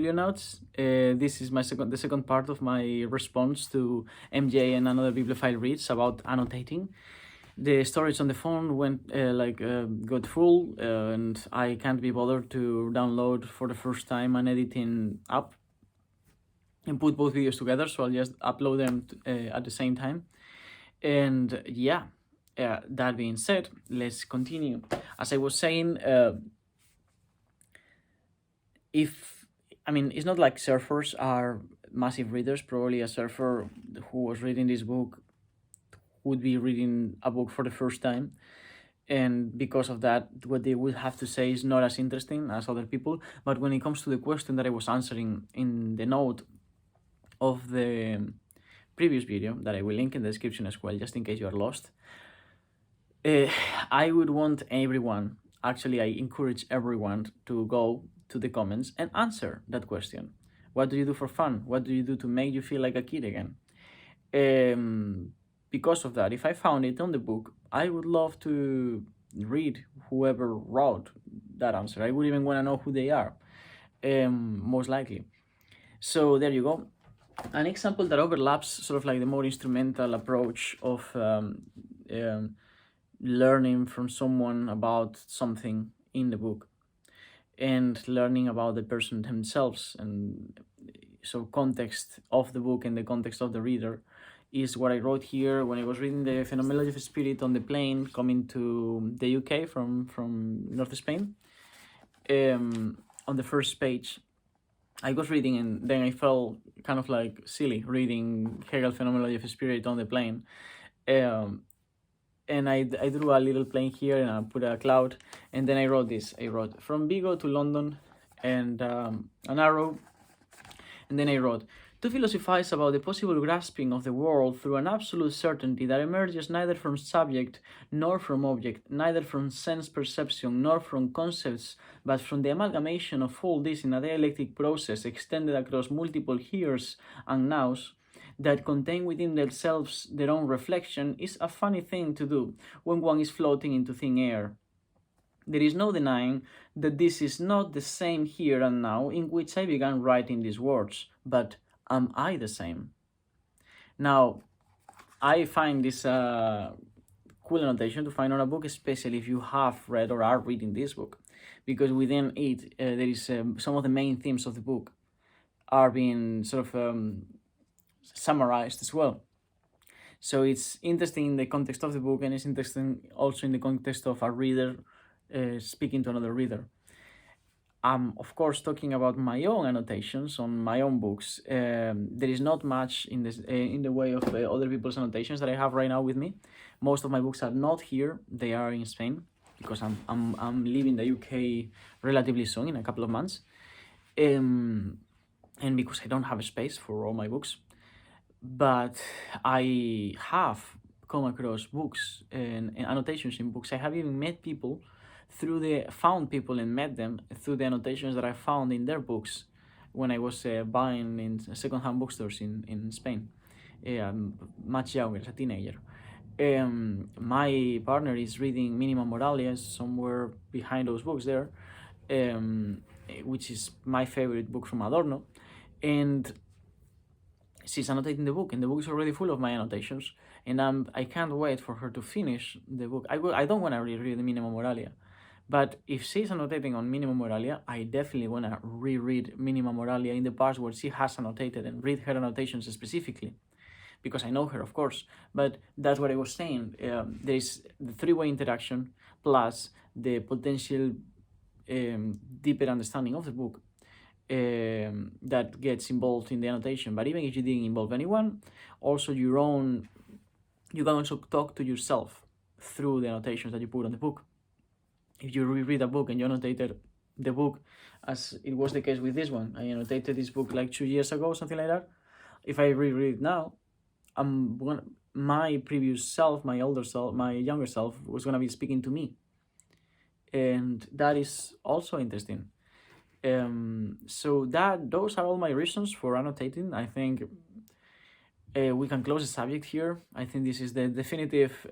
Notes. This is the second part of my response to MJ and another bibliophile reads about annotating. The storage on the phone got full, and I can't be bothered to download for the first time an editing app and put both videos together. So I'll just upload them at the same time. And yeah, that being said, let's continue. As I was saying, it's not like surfers are massive readers. Probably a surfer who was reading this book would be reading a book for the first time. And because of that, what they would have to say is not as interesting as other people. But when it comes to the question that I was answering in the note of the previous video, that I will link in the description as well, just in case you are lost, I would want everyone, actually I encourage everyone to go to the comments and answer that question. What do you do for fun? What do you do to make you feel like a kid again? Because of that, if I found it on the book, I would love to read whoever wrote that answer. I would even want to know who they are, most likely. So there you go. An example that overlaps sort of like the more instrumental approach of learning from someone about something in the book and learning about the person themselves, and so context of the book and the context of the reader is what I wrote here when I was reading the Phenomenology of Spirit on the plane coming to the UK from North Spain. On the first page, I was reading and then I felt kind of like silly reading Hegel Phenomenology of Spirit on the plane. And I drew a little plane here and I put a cloud, and then I wrote this. I wrote from Vigo to London and an arrow, and then I wrote, to philosophize about the possible grasping of the world through an absolute certainty that emerges neither from subject nor from object, neither from sense perception nor from concepts, but from the amalgamation of all this in a dialectic process extended across multiple heres and nows, that contain within themselves their own reflection, is a funny thing to do when one is floating into thin air. There is no denying that this is not the same here and now in which I began writing these words, but am I the same? Now, I find this cool annotation to find on a book, especially if you have read or are reading this book, because within it there is some of the main themes of the book are being sort of summarized as well. So it's interesting in the context of the book, and it's interesting also in the context of a reader speaking to another reader. I'm of course talking about my own annotations on my own books. There is not much in this in the way of other people's annotations that I have right now with me. Most of my books are not here; they are in Spain because I'm leaving the UK relatively soon, in a couple of months, and because I don't have a space for all my books. But I have come across books and annotations in books. I have even met people found people and met them through the annotations that I found in their books when I was buying in second-hand bookstores in Spain, much younger, as a teenager. My partner is reading Minima Moralia somewhere behind those books there, which is my favorite book from Adorno, and she's annotating the book, and the book is already full of my annotations, and I can't wait for her to finish the book. I don't want to reread the Minima Moralia, but if she's annotating on Minima Moralia, I definitely want to reread Minima Moralia in the parts where she has annotated and read her annotations specifically, because I know her, of course. But that's what I was saying. There is the three-way interaction plus the potential deeper understanding of the book that gets involved in the annotation. But even if you didn't involve anyone, also you can also talk to yourself through the annotations that you put on the book. If you reread a book and you annotated the book, as it was the case with this one, I annotated this book like 2 years ago, something like that. If I reread it now, my previous self, my older self, my younger self was going to be speaking to me. And that is also interesting. So those are all my reasons for annotating. I think we can close the subject here. I think this is the definitive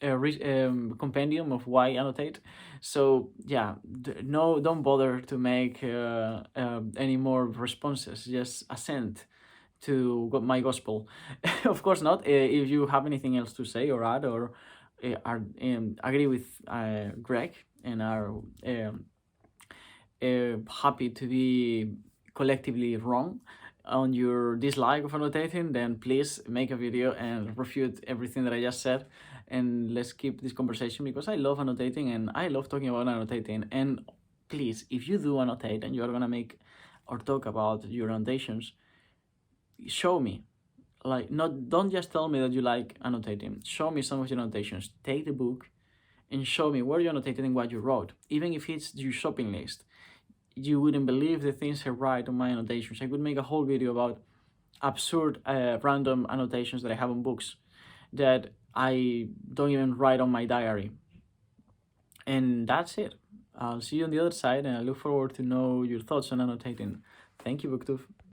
compendium of why annotate. So yeah, no, don't bother to make any more responses. Just assent to my gospel. Of course not. If you have anything else to say or add, or are agree with Greg and are happy to be collectively wrong on your dislike of annotating, then please make a video and refute everything that I just said, and let's keep this conversation, because I love annotating and I love talking about annotating. And please, if you do annotate and you are gonna make or talk about your annotations, show me. Like, not, don't just tell me that you like annotating. Show me some of your annotations. Take the book and show me where you annotated and what you wrote. Even if it's your shopping list, you wouldn't believe the things I write on my annotations. I could make a whole video about absurd random annotations that I have on books that I don't even write on my diary. And that's it. I'll see you on the other side, and I look forward to know your thoughts on annotating. Thank you, Booktube.